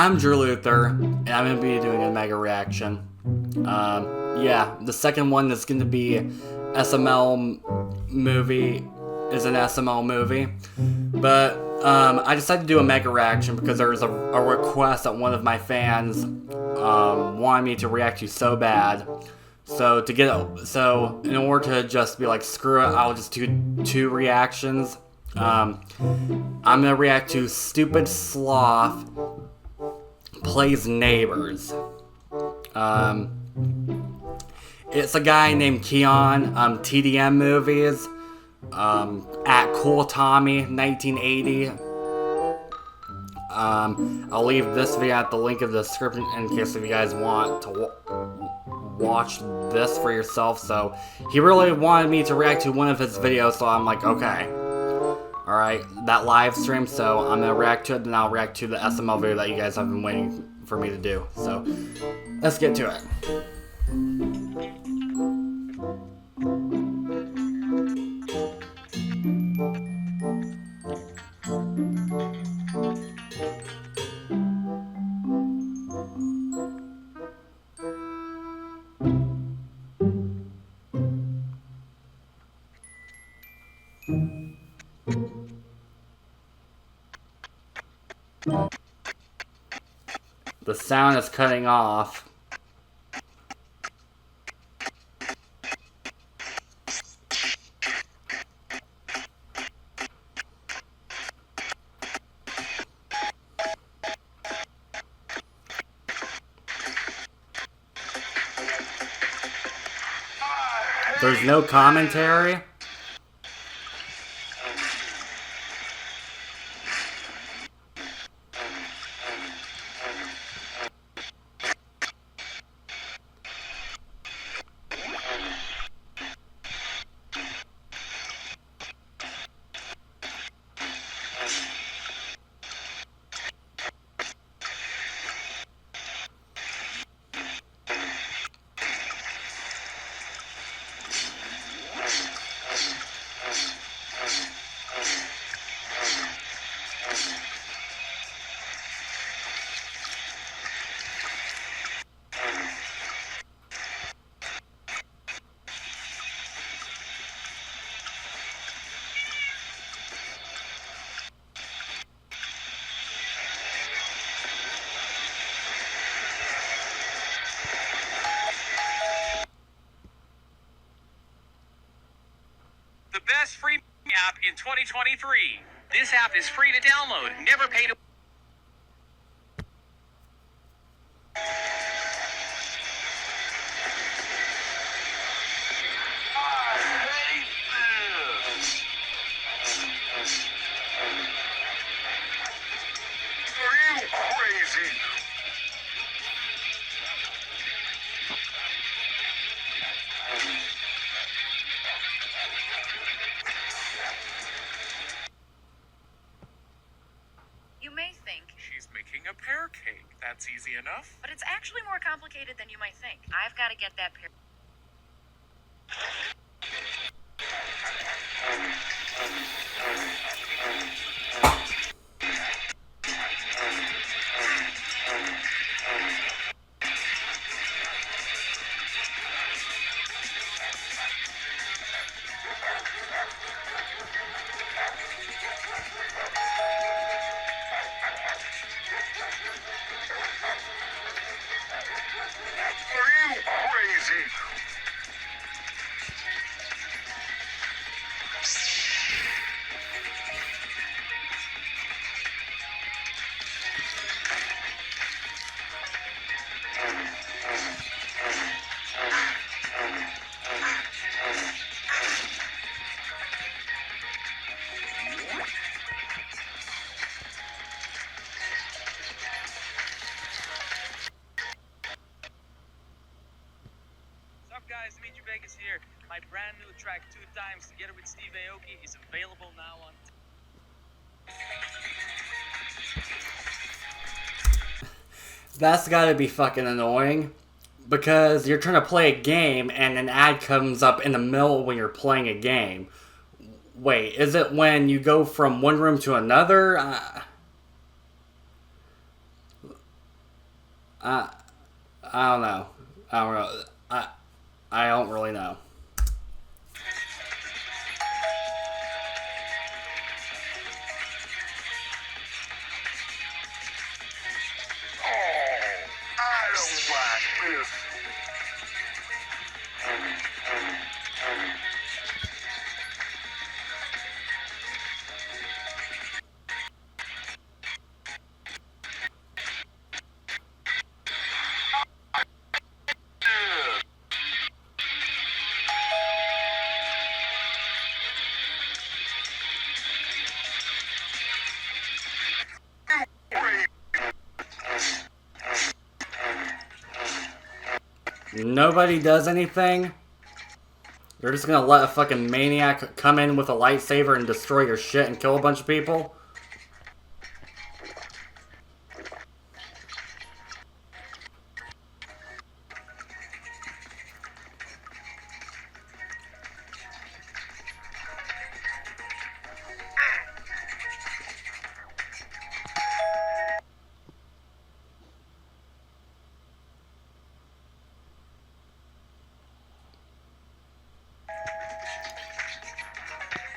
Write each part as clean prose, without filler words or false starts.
I'm Drew Luther, and I'm going to be doing a mega reaction. Yeah, the second one is going to be SML movie, is an SML movie. But I decided to do a mega reaction because there was a request that one of my fans wanted me to react to so bad. So in order to just be like, screw it, I'll just do two reactions. I'm gonna react to Stupidsloth Plays Neighbors. It's a guy named Keon, TDM movies, at Cool Tommy 1980. I'll leave this video at the link of the description in case if you guys want to watch this for yourself. So he really wanted me to react to one of his videos, so I'm like, okay, alright, that live stream, so I'm gonna react to it, then I'll react to the SML video that you guys have been waiting for me to do. So let's get to it. The sound is cutting off. There's no commentary. The best free app in 2023. This app is free to download. Never pay to... Are you crazy? You may think, She's making a pear cake. That's easy enough. but it's actually more complicated than you might think. I've got to get that pear. Are you crazy? What's up, guys? Dimitri Vegas here. My brand new track, Two Times, together with Steve Aoki, is available now on... That's gotta be fucking annoying. Because you're trying to play a game and an ad comes up in the middle when you're playing a game. Wait, is it when you go from one room to another? I don't know. I don't know. I don't really know. I don't like this. Nobody does anything? You're just gonna let a fucking maniac come in with a lightsaber and destroy your shit and kill a bunch of people?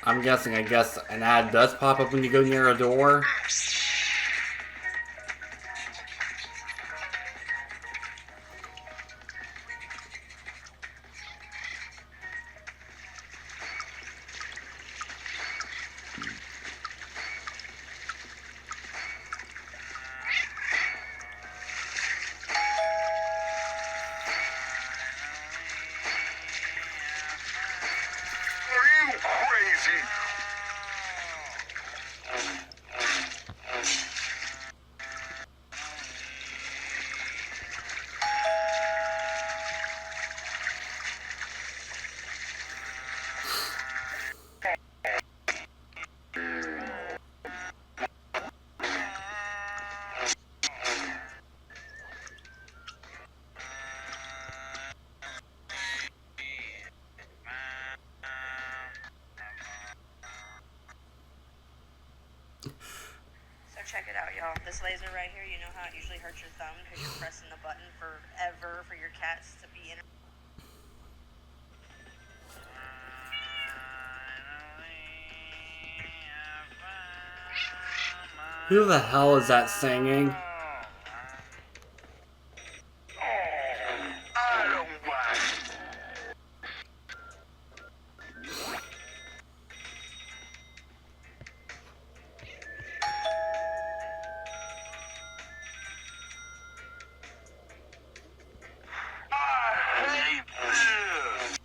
I'm guessing, I guess an ad does pop up when you go near a door. Are you crazy? So check it out, y'all. This laser right here, you know how it usually hurts your thumb because you're pressing the button forever for your cats to be in. Who the hell is that singing? I don't like it. I hate this.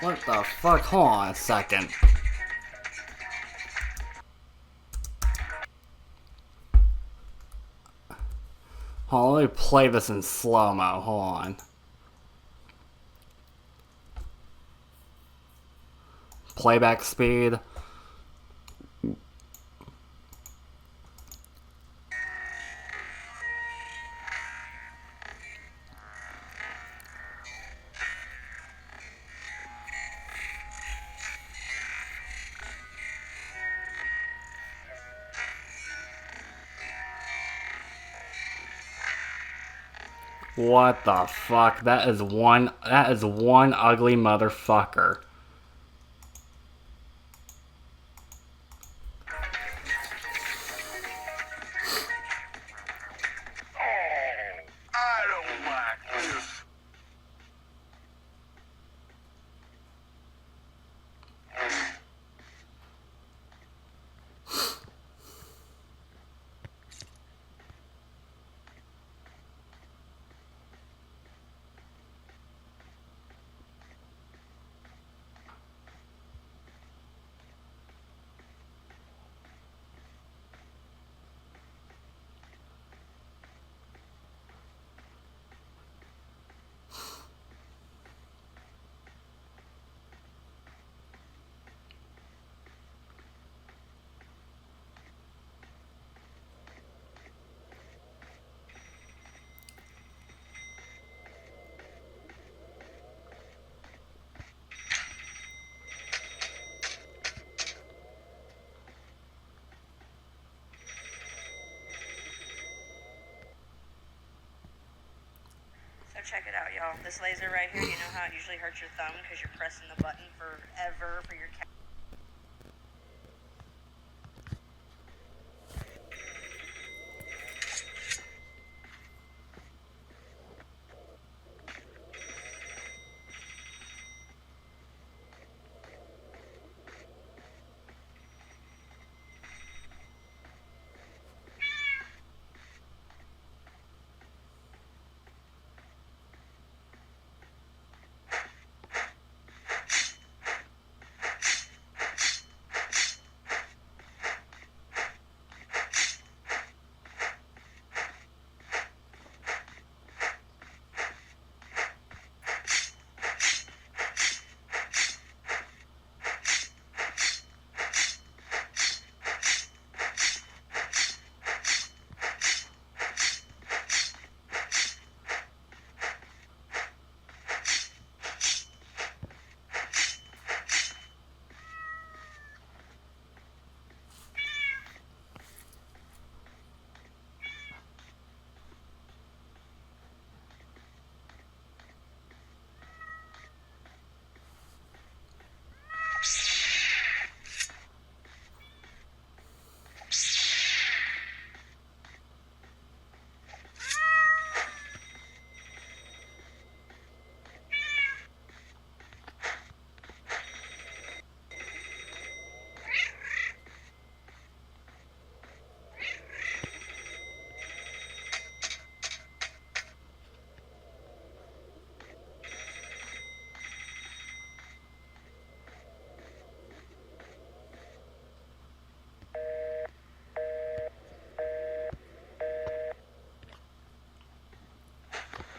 What the fuck? Hold on a second. Hold on, let me play this in slow-mo. Hold on. Playback speed. What the fuck? That is one ugly motherfucker. Oh, I don't like this. So check it out, y'all. This laser right here, you know how it usually hurts your thumb because you're pressing the button forever for your cat.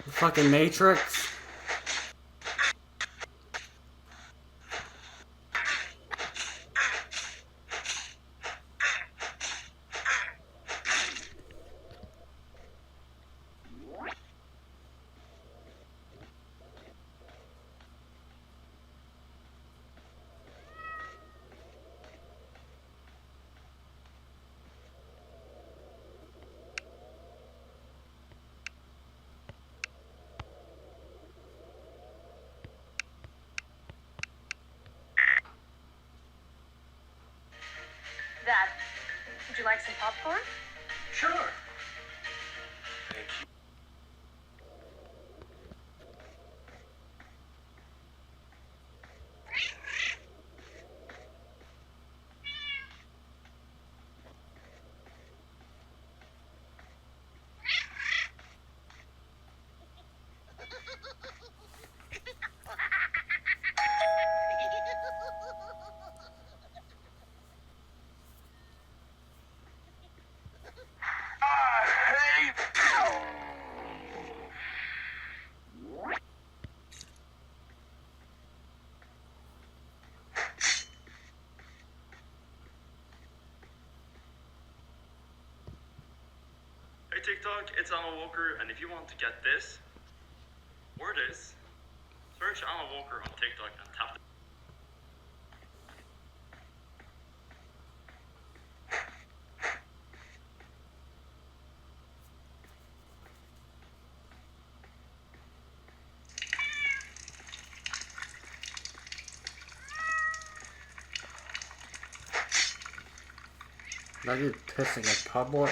The fucking Matrix. Dad, would you like some popcorn? Sure. Thank you. I hate. Hey TikTok, it's Alan Walker, and if you want to get this, or this, search Alan Walker on TikTok and tap the That dude pissing in public.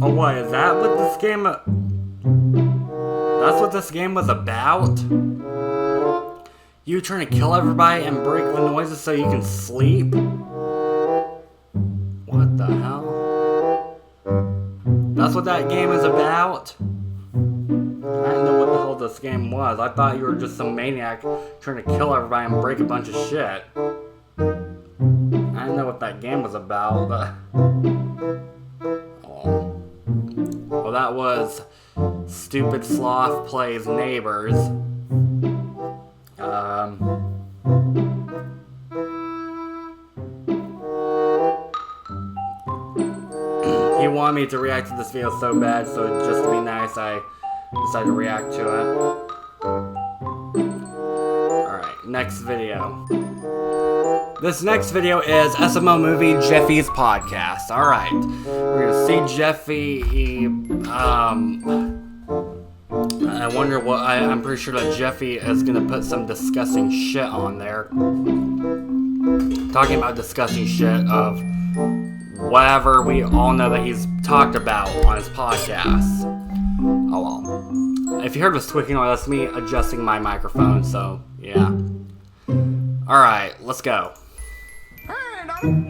Oh, what, is that what this game... That's what this game was about? You trying to kill everybody and break the noises so you can sleep? What the hell? That's what that game is about? I didn't know what the hell this game was. I thought you were just some maniac trying to kill everybody and break a bunch of shit. I didn't know what that game was about, but... Well, that was Stupidsloth Plays Neighbors. He wanted me to react to this video so bad, so just to be nice, I decided to react to it. Alright, next video. This next video is SML movie Jeffy's podcast. Alright, we're gonna see Jeffy. I wonder what. I'm pretty sure that Jeffy is gonna put some disgusting shit on there. Talking about disgusting shit of whatever we all know that he's talked about on his podcast. Oh well. If you heard us tweaking, that's me adjusting my microphone, so yeah. Alright, let's go.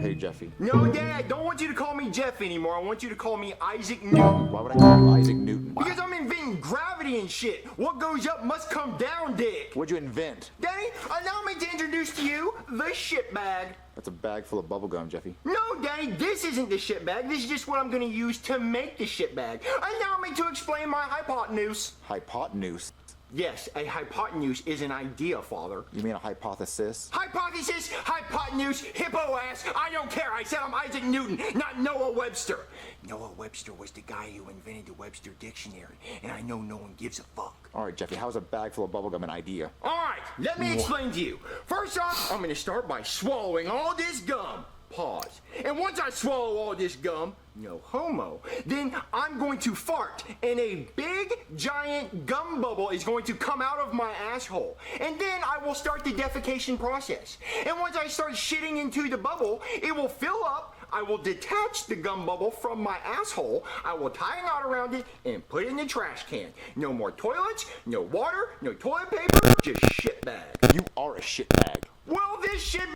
Hey, Jeffy. No, Dad, I don't want you to call me Jeff anymore. I want you to call me Isaac Newton. Why would I call you Isaac Newton? Because I'm inventing gravity and shit. What goes up must come down, Dick. What'd you invent? Daddy, allow me to introduce to you the shit bag. That's a bag full of bubblegum, Jeffy. No, Daddy, this isn't the shit bag. This is just what I'm going to use to make the shit bag. Allow me to explain my hypotenuse. Hypotenuse? Yes, a hypotenuse is an idea, Father. You mean a hypothesis? Hypothesis, hypotenuse, hippo ass, I don't care. I said I'm Isaac Newton, not Noah Webster. Noah Webster was the guy who invented the Webster Dictionary, and I know no one gives a fuck. All right, Jeffy, how's a bag full of bubblegum an idea? All right, let me explain to you. First off, I'm going to start by swallowing all this gum. Pause. And once I swallow all this gum, no homo, then I'm going to fart, and a big, giant gum bubble is going to come out of my asshole. And then I will start the defecation process. And once I start shitting into the bubble, it will fill up. I will detach the gum bubble from my asshole. I will tie a knot around it and put it in the trash can. No more toilets, no water, no toilet paper, just shit bag. You are a shit bag. Well, this shit...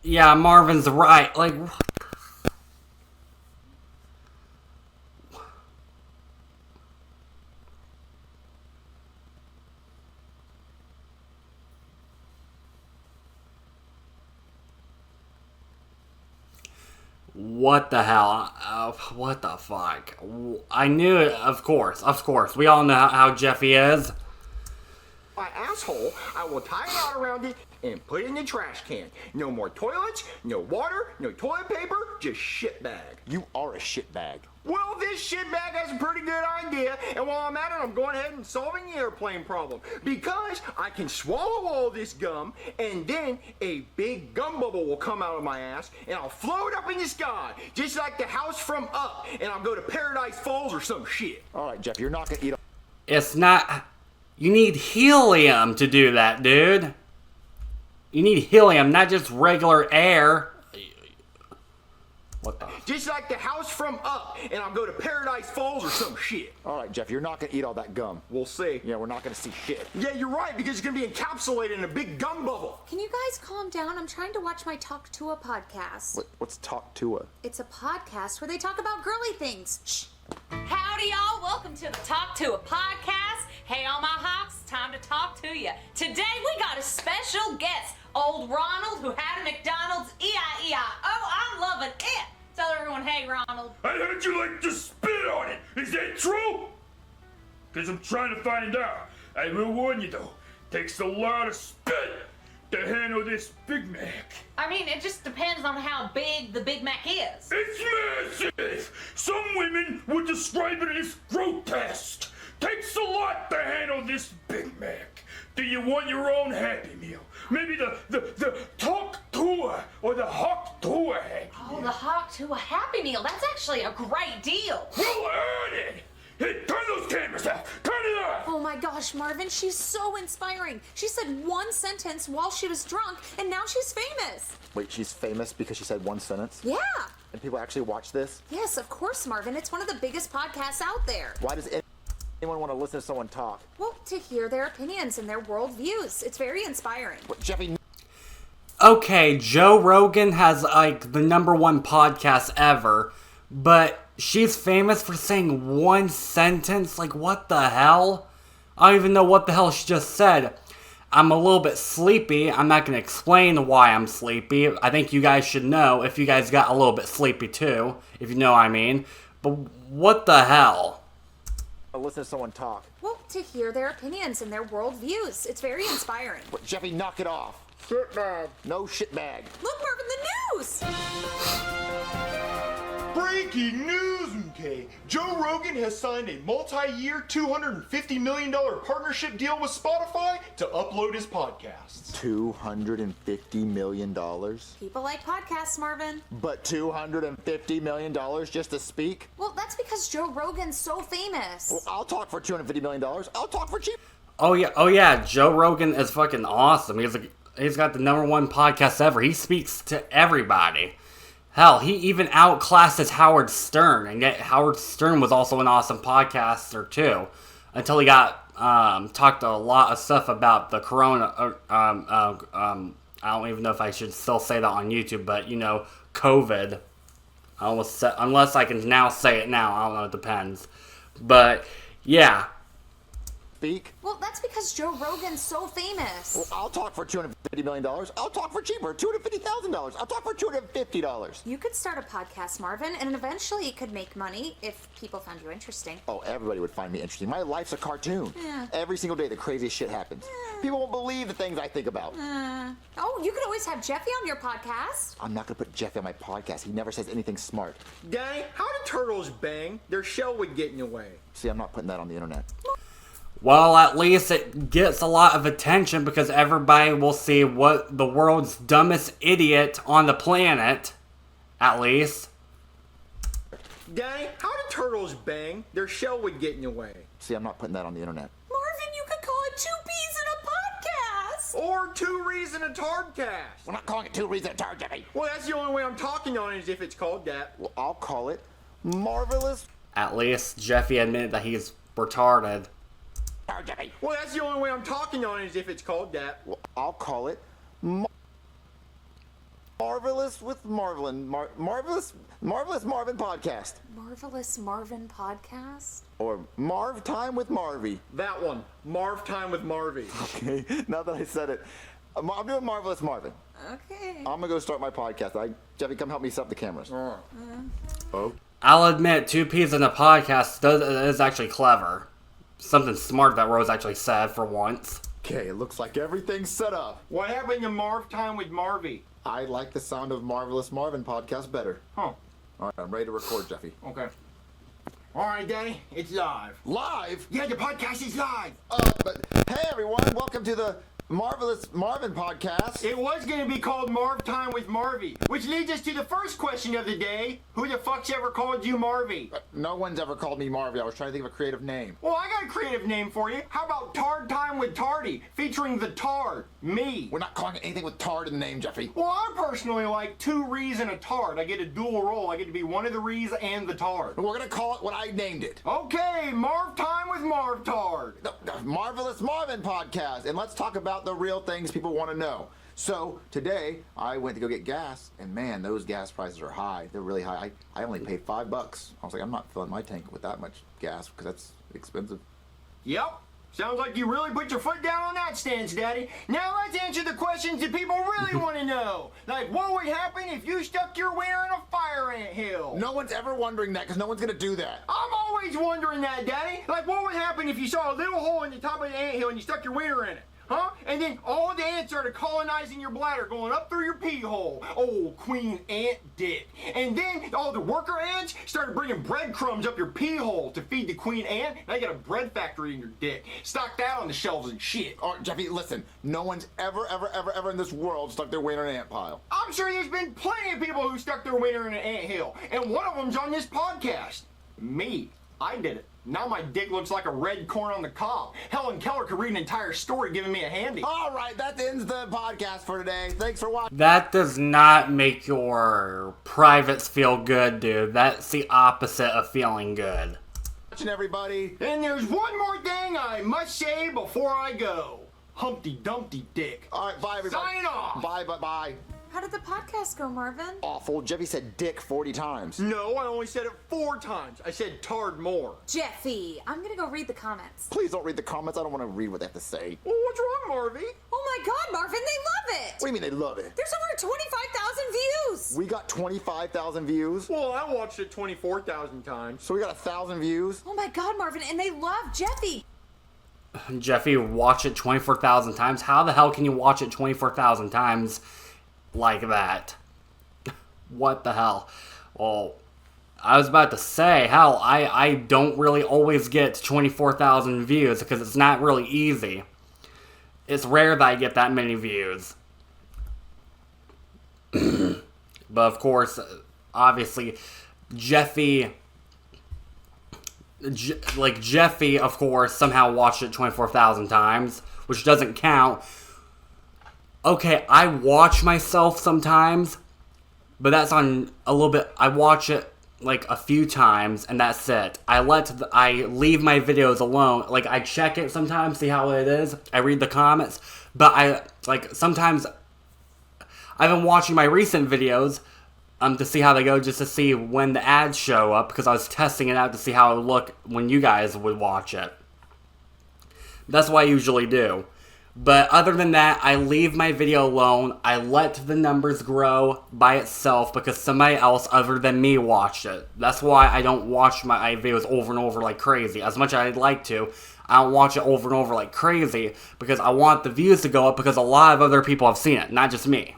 Yeah, Marvin's right. Like, what the hell? What the fuck? I knew it, of course. We all know how Jeffy is. My asshole, I will tie a knot around it and put it in the trash can. No more toilets, no water, no toilet paper, just shit bag. You are a shit bag. Well, this shit bag has a pretty good idea, and while I'm at it, I'm going ahead and solving the airplane problem. Because I can swallow all this gum, and then a big gum bubble will come out of my ass, and I'll float up in the sky, just like the house from Up, and I'll go to Paradise Falls or some shit. All right, Jeff, you're not going to eat a... It's not... You need helium to do that, dude. You need helium, not just regular air. What the... Just like the house from Up, and I'll go to Paradise Falls or some shit. All right, Jeff, you're not going to eat all that gum. We'll see. Yeah, we're not going to see shit. Yeah, you're right, because it's going to be encapsulated in a big gum bubble. Can you guys calm down? I'm trying to watch my Talk to a podcast. What's Talk to a? It's a podcast where they talk about girly things. Shh. Howdy, y'all. Welcome to the Talk to a Podcast. Hey, all my hawks, time to talk to you. Today we got a special guest, old Ronald, who had a McDonald's E-I-E-I-O. I'm loving it. Tell everyone, hey, Ronald. I heard you like to spit on it. Is that true? Because I'm trying to find out. I will warn you, though. Takes a lot of spit to handle this Big Mac. I mean, it just depends on how big the Big Mac is. It's massive. Some women would describe it as grotesque. Takes a lot to handle this Big Mac. Do you want your own Happy Meal? Maybe the Talk Tour or the Hawk Tour Happy Meal. Oh, the Hawk to a Happy Meal. That's actually a great deal. Well, earn it. Hey, turn those cameras off. Turn it off. Oh my gosh, Marvin, she's so inspiring. She said one sentence while she was drunk, and now she's famous. Wait, she's famous because she said one sentence? Yeah. And people actually watch this? Yes, of course, Marvin. It's one of the biggest podcasts out there. Why does anyone want to listen to someone talk? Well, to hear their opinions and their worldviews. It's very inspiring. What, Jeffy? Okay, Joe Rogan has, like, the #1 podcast ever, but she's famous for saying one sentence? Like, what the hell? I don't even know what the hell she just said. I'm a little bit sleepy. I'm not going to explain why I'm sleepy. I think you guys should know if you guys got a little bit sleepy too, if you know what I mean. But what the hell? Listen to someone talk. Well, to hear their opinions and their worldviews. It's very inspiring. What, Jeffy, knock it off. Shit bag. No shit bag. Look, Marvin, the news! Breaking news, okay? Joe Rogan has signed a multi-year, $250 million partnership deal with Spotify to upload his podcasts. $250 million? People like podcasts, Marvin. But $250 million just to speak? Well, that's because Joe Rogan's so famous. Well, I'll talk for $250 million. I'll talk for cheap. Oh yeah, Joe Rogan is fucking awesome. He's got the #1 podcast ever. He speaks to everybody. Hell, he even outclasses Howard Stern, and yet Howard Stern was also an awesome podcaster too, until he got talked a lot of stuff about the corona. I don't even know if I should still say that on YouTube, but you know, COVID. I almost said, unless I can now say it now. I don't know. It depends, but yeah. Speak? Well, that's because Joe Rogan's so famous. Well, I'll talk for $250 million. I'll talk for cheaper, $250,000. I'll talk for $250. You could start a podcast, Marvin, and eventually you could make money if people found you interesting. Oh, everybody would find me interesting. My life's a cartoon. Yeah. Every single day, the craziest shit happens. People won't believe the things I think about. Oh, you could always have Jeffy on your podcast. I'm not going to put Jeffy on my podcast. He never says anything smart. Gang, how do turtles bang? Their shell would get in the way. See, I'm not putting that on the internet. Well, at least it gets a lot of attention because everybody will see what the world's dumbest idiot on the planet, at least. Gang, how do turtles bang? Their shell would get in the way. See, I'm not putting that on the internet. Marvin, you could call it Two Peas in a Podcast. Or Two Rees in a Tardcast. We're not calling it 2 Reasons a Tard, Jeffy. Well, that's the only way I'm talking on it is if it's called that. Well, I'll call it Marvelous At least Jeffy admitted that he's retarded. Tard, Jeffy. Well, that's the only way I'm talking on it is if it's called that. Well, I'll call it Marvelous with Marvelin. Marvelous Marvin Podcast. Marvelous Marvin Podcast? Or Marv Time with Marvy. That one. Marv Time with Marvy. Okay, now that I said it. I'm doing Marvelous Marvin. Okay. I'm going to go start my podcast. Jeffy, come help me set up the cameras. Oh. I'll admit, 2 Peas in a Podcast is actually clever. Something smart that Rose actually said for once. Okay, it looks like everything's set up. What happened to Marv Time with Marvy? I like the sound of Marvelous Marvin Podcast better. Huh. All right, I'm ready to record, Jeffy. Okay. All right, Danny, it's live. Live? Yeah, the podcast is live. But hey, everyone, welcome to the Marvelous Marvin Podcast. It was going to be called Marv Time with Marvy, which leads us to the first question of the day. Who the fuck's ever called you Marvy? No one's ever called me Marvy. I was trying to think of a creative name. Well, I got a creative name for you. How about Tard Time with Tardy, featuring the Tard, me? We're not calling it anything with Tard in the name, Jeffy. Well, I personally like 2 Rees and a Tard. I get a dual role. I get to be one of the Rees and the Tard. We're going to call it what I named it. Okay, Marv Time with Marv Tard. The Marvelous Marvin Podcast. And let's talk about the real things people want to know. So today I went to go get gas, and man, those gas prices are high. They're really high. I only paid $5. I was like, I'm not filling my tank with that much gas because that's expensive. Yep. Sounds like you really put your foot down on that stance, Daddy. Now let's answer the questions that people really want to know. Like, what would happen if you stuck your wiener in a fire ant hill? No one's ever wondering that because no one's gonna do that. I'm always wondering that, Daddy. Like, what would happen if you saw a little hole in the top of the ant hill and you stuck your wiener in it? Huh? And then all the ants started colonizing your bladder, going up through your pee hole. Oh, Queen Ant Dick. And then all the worker ants started bringing breadcrumbs up your pee hole to feed the Queen Ant. Now you got a bread factory in your dick. Stock that on the shelves and shit. Oh, Jeffy, listen. No one's ever in this world stuck their wiener in an ant pile. I'm sure there's been plenty of people who stuck their wiener in an ant hill. And one of them's on this podcast. Me. I did it. Now my dick looks like a red corn on the cob. Helen Keller could read an entire story giving me a handy. All right, that ends the podcast for today. Thanks for watching. That does not make your privates feel good, dude. That's the opposite of feeling good. Watching, everybody. And there's one more thing I must say before I go. Humpty Dumpty Dick. All right, bye, everybody. Sign off. Bye. How did the podcast go, Marvin? Awful. Jeffy said dick 40 times. No, I only said it 4 times. I said tard more. Jeffy, I'm gonna go read the comments. Please don't read the comments. I don't want to read what they have to say. Well, what's wrong, Marvy? Oh my God, Marvin, they love it! What do you mean they love it? There's over 25,000 views! We got 25,000 views. Well, I watched it 24,000 times. So we got 1,000 views. Oh my God, Marvin, and they love Jeffy! Jeffy, watch it 24,000 times? How the hell can you watch it 24,000 times like that? What the hell? Well, I was about to say, hell, I don't really always get 24,000 views because it's not really easy. It's rare that I get that many views. But of course, obviously, Jeffy, of course, somehow watched it 24,000 times, which doesn't count. Okay, I watch myself sometimes, but that's on a little bit. I watch it like a few times, and that's it. I leave my videos alone. Like, I check it sometimes, see how it is. I read the comments, but sometimes I've been watching my recent videos to see how they go, just to see when the ads show up, because I was testing it out to see how it would look when you guys would watch it. That's what I usually do. But other than that, I leave my video alone. I let the numbers grow by itself because somebody else other than me watched it. That's why I don't watch my videos over and over like crazy. As much as I'd like to, I don't watch it over and over like crazy because I want the views to go up because a lot of other people have seen it, not just me.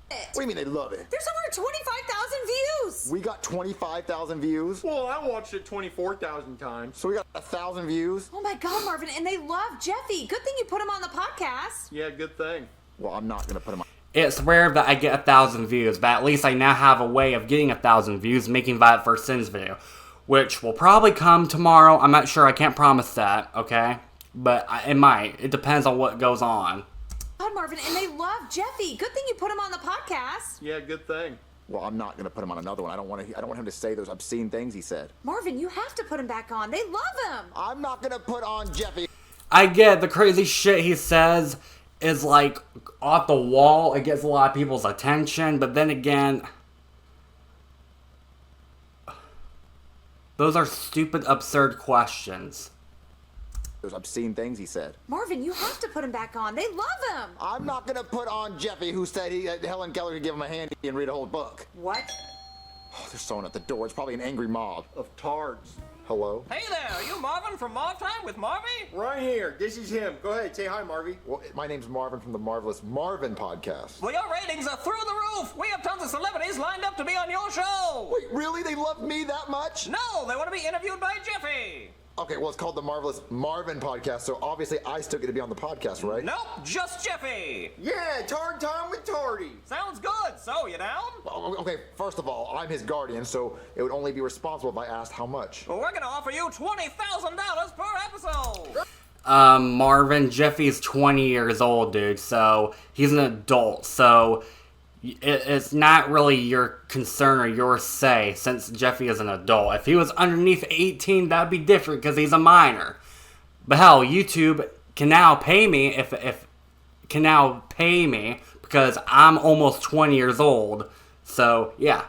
What do you mean they love it? There's over 25,000 views! We got 25,000 views. Well, I watched it 24,000 times. So we got 1,000 views. Oh my God, Marvin, and they love Jeffy. Good thing you put him on the podcast. Yeah, good thing. Well, I'm not going to put him on. It's rare that I get 1,000 views, but at least I now have a way of getting 1,000 views, making that first Sins video, which will probably come tomorrow. I'm not sure. I can't promise that, okay? But it might. It depends on what goes on. God, Marvin, and they love Jeffy. Good thing you put him on the podcast. Yeah, good thing. Well, I'm not going to put him on another one. I don't want him to say those obscene things he said. Marvin, you have to put him back on. They love him. I'm not going to put on Jeffy. I get the crazy shit he says is like off the wall. It gets a lot of people's attention, but then again, those are stupid, absurd questions. Those obscene things he said. Marvin, you have to put him back on. They love him. I'm not going to put on Jeffy, who said Helen Keller could give him a handy and read a whole book. What? Oh, there's someone at the door. It's probably an angry mob. Of tards. Hello? Hey there, are you Marvin from Mob Time with Marvy? Right here. This is him. Go ahead, say hi, Marvy. Well, my name's Marvin from the Marvelous Marvin podcast. Well, your ratings are through the roof. We have tons of celebrities lined up to be on your show. Wait, really? They love me that much? No, they want to be interviewed by Jeffy. Okay, well, it's called the Marvelous Marvin podcast, so obviously I still get to be on the podcast, right? Nope, just Jeffy. Yeah, tard time with Tardy. Sounds good. So, you down? Okay, first of all, I'm his guardian, so it would only be responsible if I asked how much. Well, we're going to offer you $20,000 per episode. Marvin, Jeffy's 20 years old, dude, so he's an adult, so it's not really your concern or your say since Jeffy is an adult. If he was underneath 18, that'd be different because he's a minor. But hell, YouTube can now pay me because I'm almost 20 years old. So, yeah.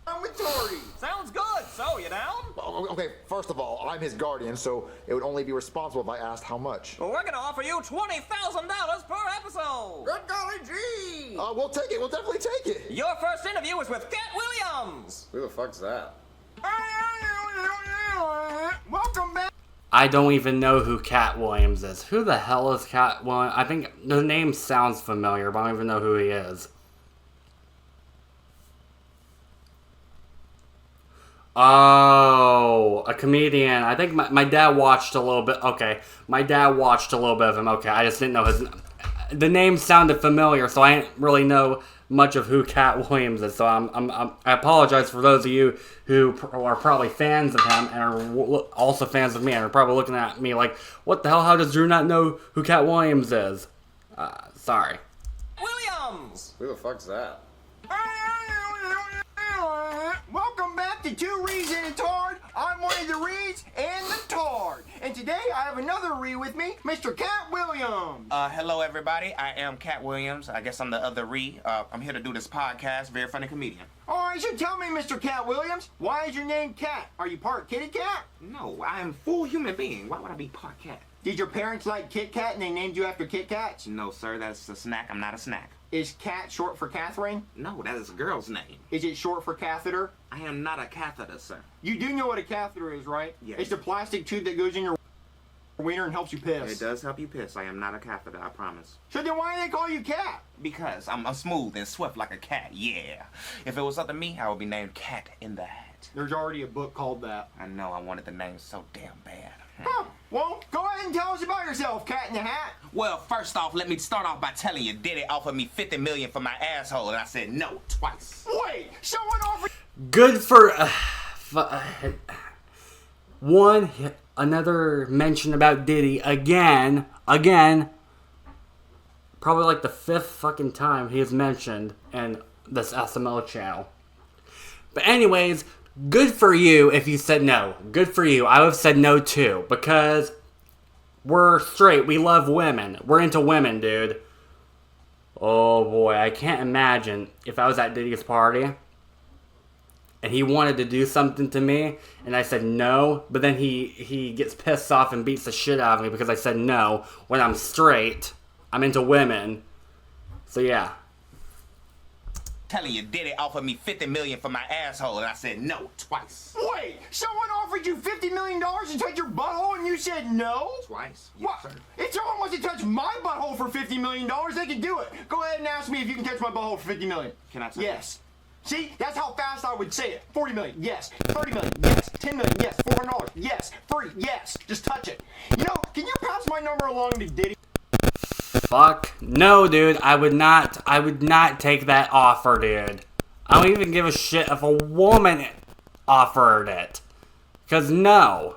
I'm with Tardy. Sounds good. So, you down? Okay, first of all, I'm his guardian, so it would only be responsible if I asked how much. Well, we're gonna offer you $20,000 per episode. Good golly gee! We'll take it. We'll definitely take it. Your first interview is with Cat Williams. Who the fuck's that? Welcome back. I don't even know who Cat Williams is. Who the hell is Cat Williams? I think the name sounds familiar, but I don't even know who he is. Oh, a comedian. I think my dad watched a little bit. Okay, my dad watched a little bit of him. Okay, I just didn't know his. The name sounded familiar, so I didn't really know much of who Cat Williams is. So I apologize for those of you who are probably fans of him and are also fans of me and are probably looking at me like, what the hell? How does Drew not know who Cat Williams is? Sorry. Williams. Who the fuck's that? Welcome back to Two Reeds and a Tard. I'm one of the Reeds and the Tard. And today I have another Reed with me, Mr. Cat Williams. Hello everybody, I am Cat Williams. I guess I'm the other Reed. I'm here to do this podcast, very funny comedian. Alright, so tell me, Mr. Cat Williams, why is your name Cat? Are you part kitty cat? No, I am a full human being. Why would I be part cat? Did your parents like Kit Kat and they named you after Kit Kats? No sir, that's a snack. I'm not a snack. Is Cat short for Catherine? No, that is a girl's name. Is it short for catheter? I am not a catheter, sir. You do know what a catheter is, right? Yes. It's the plastic tube that goes in your wiener and helps you piss. It does help you piss. I am not a catheter, I promise. So then why do they call you Cat? Because I'm smooth and swift like a cat, yeah. If it was up to me, I would be named Cat in the Hat. There's already a book called that. I know, I wanted the name so damn bad. Huh. Well, go ahead and tell us about yourself, Cat in the Hat. Well, first off, let me start off by telling you, Diddy offered me $50 million for my asshole, and I said no twice. Wait, someone offered... Good for... another mention about Diddy again, probably like the 5th fucking time he is mentioned in this SML channel. But anyways, good for you if you said no. Good for you. I would have said no too, because we're straight. We love women. We're into women, dude. Oh boy, I can't imagine if I was at Diddy's party and he wanted to do something to me, and I said no, but then he gets pissed off and beats the shit out of me because I said no, when I'm straight, I'm into women. So yeah. Telling you, Diddy offered me $50 million for my asshole, and I said no twice. Wait, someone offered you $50 million to touch your butthole and you said no? Twice? Yes, what? Sir. If someone wants to touch my butthole for $50 million, they can do it. Go ahead and ask me if you can touch my butthole for $50 million. Can I touch Yes. See, that's how fast I would say it. 40 million, yes. 30 million, yes. 10 million, yes. $400, yes. Free, yes. Just touch it. You know, can you pass my number along to Diddy? Fuck. No, dude. I would not take that offer, dude. I don't even give a shit if a woman offered it. Because no.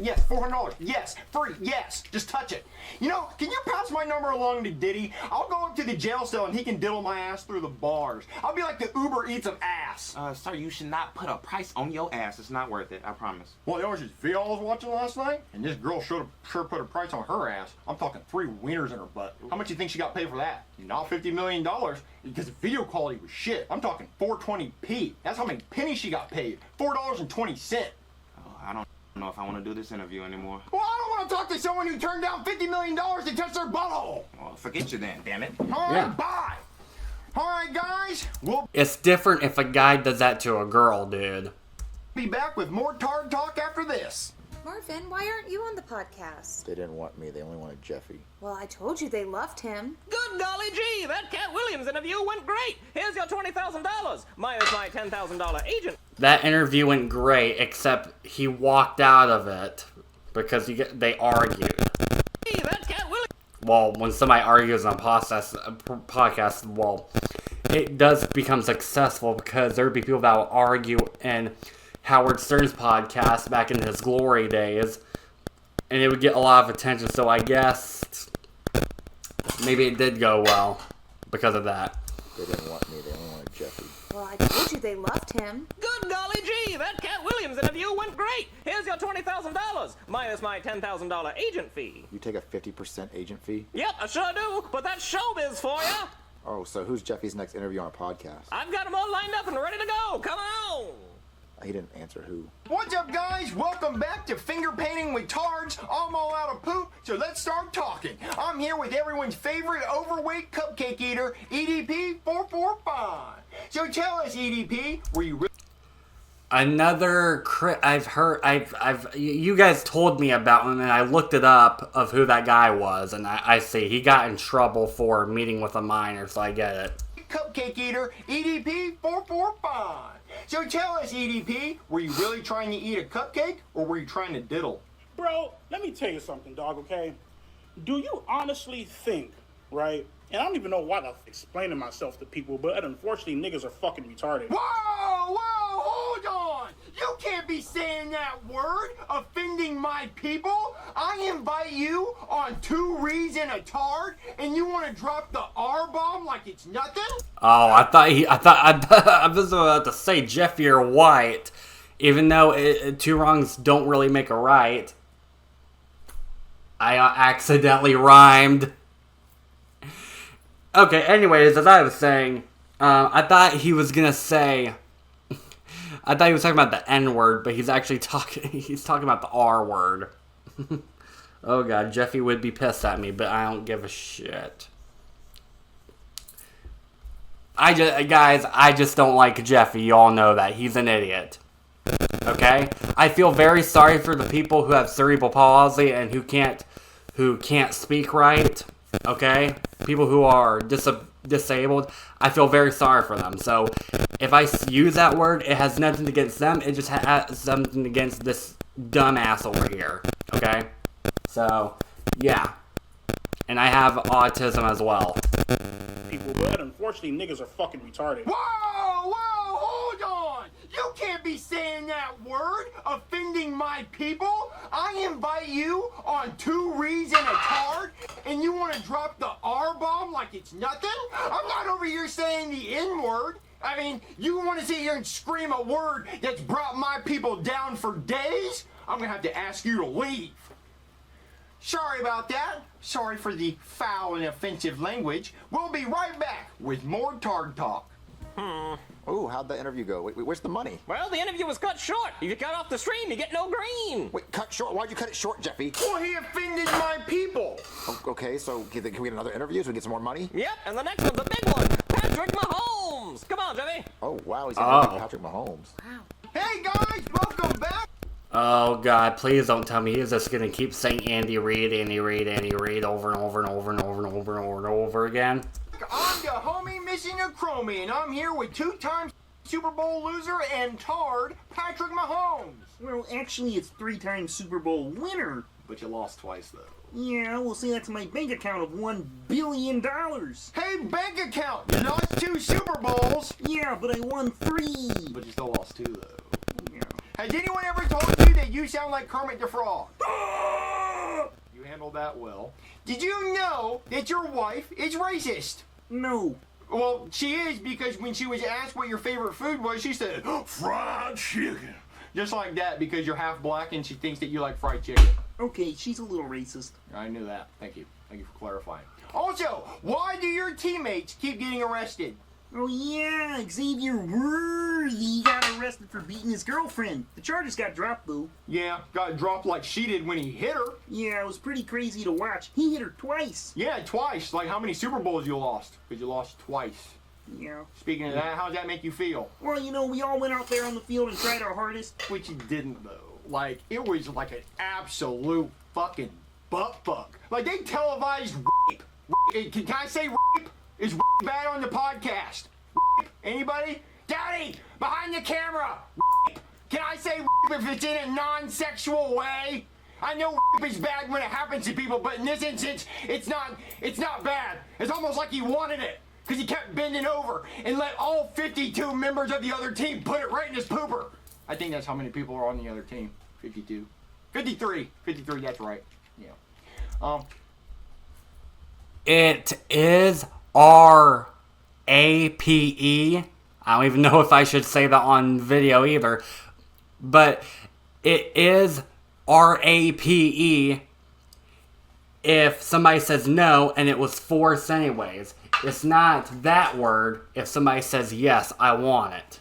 Yes, $400, yes. Free, yes. Just touch it. You know, can you pass my number along to Diddy? I'll go up to the jail cell and he can diddle my ass through the bars. I'll be like the Uber Eats of ass. Sir, you should not put a price on your ass. It's not worth it, I promise. Well, there was this video I was watching last night, and this girl sure put a price on her ass. I'm talking 3 wieners in her butt. How much do you think she got paid for that? Not $50 million, because the video quality was shit. I'm talking 420p. That's how many pennies she got paid. $4.20. Oh, I don't know if I want to do this interview anymore. Well, I don't want to talk to someone who turned down $50 million to touch their butthole. Well, forget you then, damn it. All right, bye. All right, guys, we'll It's different if a guy does that to a girl, dude. be back with more Tard Talk after this. Marvin, why aren't you on the podcast? They didn't want me. They only wanted Jeffy. Well, I told you they loved him. Good golly gee, that Cat Williams interview went great. Here's your $20,000 minus my $10,000 agent. That interview went great, except he walked out of it because they argued. Hey, that Cat Williams. Well, when somebody argues on a podcast, well, it does become successful because there would be people that will argue in Howard Stern's podcast back in his glory days, and it would get a lot of attention, so I guess maybe it did go well because of that. They didn't want me. They only wanted Jeffy. Well, I told you they loved him. Good golly gee, that Cat Williams interview went great. Here's your $20,000 minus my $10,000 agent fee. You take a 50% agent fee? Yep, I sure do, but that's showbiz for you. Oh, so who's Jeffy's next interview on a podcast? I've got them all lined up and ready to go. Come on. He didn't answer who. What's up, guys? Welcome back to Finger Painting with Tards. I'm all out of poop, so let's start talking. I'm here with everyone's favorite overweight cupcake eater, EDP 445. So tell us, EDP, were you really... Another you guys told me about him, and I looked it up of who that guy was, and I see he got in trouble for meeting with a minor, so I get it. Cupcake eater, EDP 445. So tell us, EDP, were you really trying to eat a cupcake, or were you trying to diddle? Bro, let me tell you something, dog, okay? Do you honestly think, right? And I don't even know why I'm explaining myself to people, but unfortunately, niggas are fucking retarded. Whoa, hold on! You can't be saying that word, offending my people. I invite you on 2 Rees and a Tard, and you want to drop the R-bomb like it's nothing? Oh, I was about to say Jeffy or White, even though 2 wrongs don't really make a right. I accidentally rhymed. Okay, anyways, as I was saying, I thought he was talking about the N-word, but he's actually talking about the R-word. Oh god, Jeffy would be pissed at me, but I don't give a shit. I just don't like Jeffy, y'all know that. He's an idiot. Okay? I feel very sorry for the people who have cerebral palsy and who can't speak right. Okay? People who are disabled, I feel very sorry for them. So, if I use that word, it has nothing against them. It just has something against this dumbass over here. Okay? So, yeah. And I have autism as well. People, but unfortunately, niggas are fucking retarded. Whoa, hold on! You can't be saying that word, offending my people. I invite you on 2 Rees and a Tard, and you want to drop the R-bomb like it's nothing? I'm not over here saying the N-word. I mean, you want to sit here and scream a word that's brought my people down for days? I'm going to have to ask you to leave. Sorry about that. Sorry for the foul and offensive language. We'll be right back with more Tard Talk. Oh, how'd the interview go? Wait, where's the money? Well, the interview was cut short. If you cut off the stream, you get no green. Wait, cut short? Why'd you cut it short, Jeffy? Well, he offended my people. Okay, so can we get another interview so we get some more money? Yep, and the next one's a big one. Patrick Mahomes. Come on, Jeffy. Oh, wow, he's gonna be Patrick Mahomes. Hey, guys, welcome back. Oh god, please don't tell me he's just gonna keep saying Andy Reid over and over again. I'm the homie missing a chromie, and I'm here with 2-time Super Bowl loser and Tard, Patrick Mahomes. Well, actually, it's 3-time Super Bowl winner. But you lost twice, though. Yeah, we'll say that's my bank account of $1 billion. Hey, bank account! You lost 2 Super Bowls! Yeah, but I won 3. But you still lost 2, though. Yeah. Has anyone ever told you that you sound like Kermit the Frog? You handled that well. Did you know that your wife is racist? No. Well, she is, because when she was asked what your favorite food was, she said, fried chicken. Just like that, because you're half black and she thinks that you like fried chicken. Okay, she's a little racist. I knew that. Thank you. Thank you for clarifying. Also, why do your teammates keep getting arrested? Oh yeah, Xavier Worthy got arrested for beating his girlfriend. The charges got dropped though. Yeah, got dropped like she did when he hit her. Yeah, it was pretty crazy to watch. He hit her twice. Yeah, twice. Like how many Super Bowls you lost? Because you lost twice. Yeah. Speaking of that, how does that make you feel? Well, you know, we all went out there on the field and tried our hardest. Which you didn't though. Like, it was like an absolute fucking butt fuck. Like, they televised rape. Can I say rape? Is rape bad on the podcast? Rape? Anybody? Daddy, behind the camera. Rape. Can I say rape if it's in a non-sexual way? I know rape is bad when it happens to people, but in this instance, it's not bad. It's almost like he wanted it, because he kept bending over and let all 52 members of the other team put it right in his pooper. I think that's how many people are on the other team. 52. 53. 53, that's right. Yeah. It is R-A-P-E. I don't even know if I should say that on video either. But it is R-A-P-E if somebody says no and it was forced anyways. It's not that word if somebody says yes, I want it.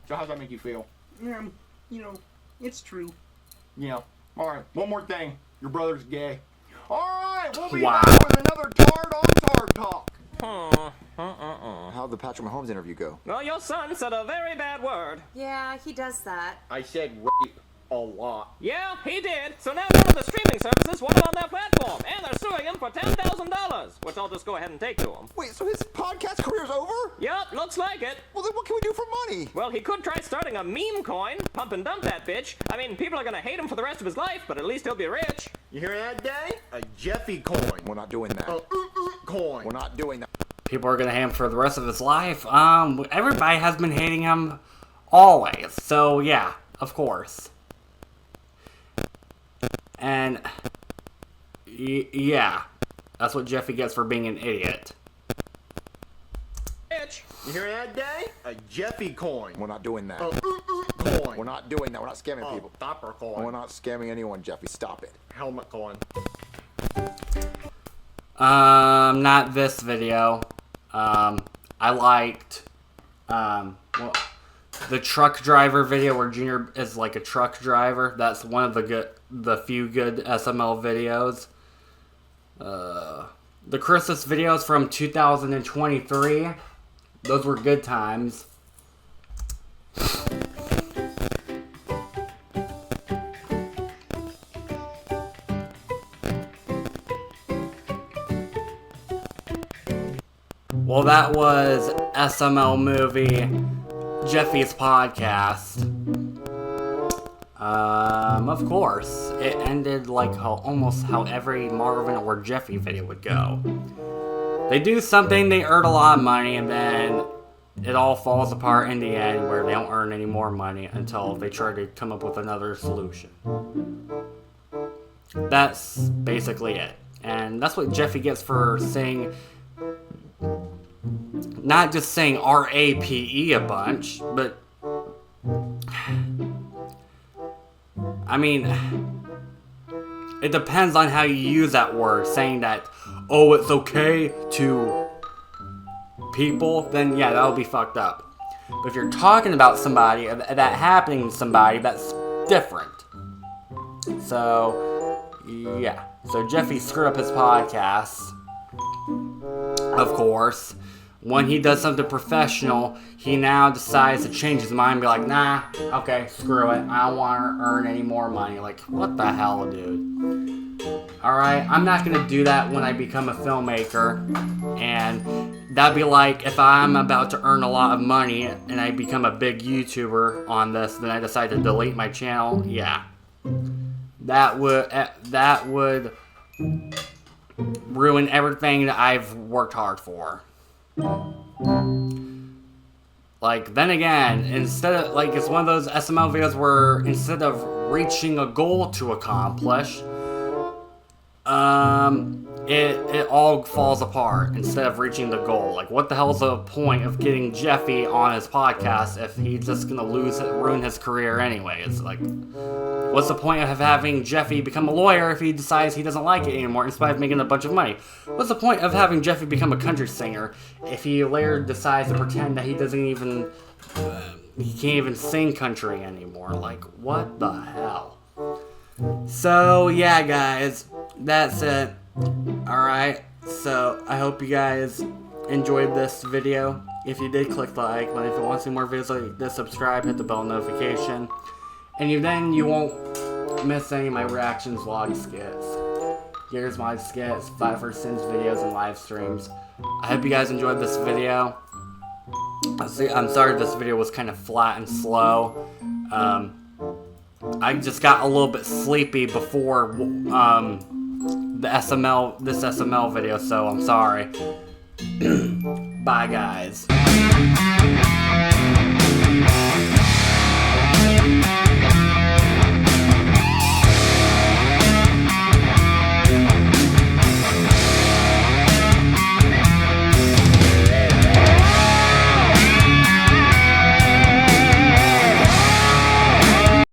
So how does that make you feel? You know, it's true. Yeah. All right. One more thing. Your brother's gay. All right. We'll be Wow. back with another Tard on Tard Talk. How'd the Patrick Mahomes interview go? Well, your son said a very bad word. Yeah, he does that. I said rape a lot. Yeah, he did. So now one of the streaming services want him on their platform, and they're suing him for $10,000, which I'll just go ahead and take to him. Wait, so his podcast career's over? Yup, looks like it. Well, then what can we do for money? Well, he could try starting a meme coin, pump and dump that bitch. I mean, people are gonna hate him for the rest of his life, but at least he'll be rich. You hear that, Daddy? A Jeffy coin. We're not doing that. Coin. We're not doing that. People are gonna hate him for the rest of his life. Everybody has been hating him always. So yeah, of course. And yeah, that's what Jeffy gets for being an idiot. Bitch. You hear that, Daddy? A Jeffy coin. We're not doing that. Coin. We're not doing that. We're not scamming people. Stopper coin. We're not scamming anyone, Jeffy. Stop it. Helmet coin. Not this video. I liked, well, the truck driver video where Junior is like a truck driver. That's one of the few good SML videos. The Christmas videos from 2023. Those were good times. Well, that was SML Movie, Jeffy's podcast. Of course, it ended like almost how every Marvin or Jeffy video would go. They do something, they earn a lot of money, and then it all falls apart in the end where they don't earn any more money until they try to come up with another solution. That's basically it. And that's what Jeffy gets for saying, not just saying R-A-P-E a bunch, but I mean, it depends on how you use that word. Saying that, oh, it's okay to people, then yeah, that'll be fucked up. But if you're talking about somebody, that happening to somebody, that's different. So, yeah. So Jeffy screwed up his podcast, of course. When he does something professional, he now decides to change his mind and be like, nah, okay, screw it. I don't want to earn any more money. Like, what the hell, dude? Alright, I'm not going to do that when I become a filmmaker. And that'd be like if I'm about to earn a lot of money and I become a big YouTuber on this, then I decide to delete my channel. Yeah. That would ruin everything that I've worked hard for. Like, then again, instead of, like, it's one of those SML videos where instead of reaching a goal to accomplish, it all falls apart instead of reaching the goal. Like, what the hell's the point of getting Jeffy on his podcast if he's just gonna ruin his career anyway? It's like, what's the point of having Jeffy become a lawyer if he decides he doesn't like it anymore in spite of making a bunch of money? What's the point of having Jeffy become a country singer if he later decides to pretend that he doesn't even, he can't even sing country anymore? Like, what the hell? So, yeah, guys, that's it. Alright, so I hope you guys enjoyed this video. If you did, click the like button. If you want to see more videos like this, subscribe, hit the bell notification. And then you won't miss any of my reactions, vlog skits, Gears Mod skits, Fight for Sins videos, and live streams. I hope you guys enjoyed this video. I'm sorry this video was kind of flat and slow. I just got a little bit sleepy before this SML video, so I'm sorry. Bye, guys.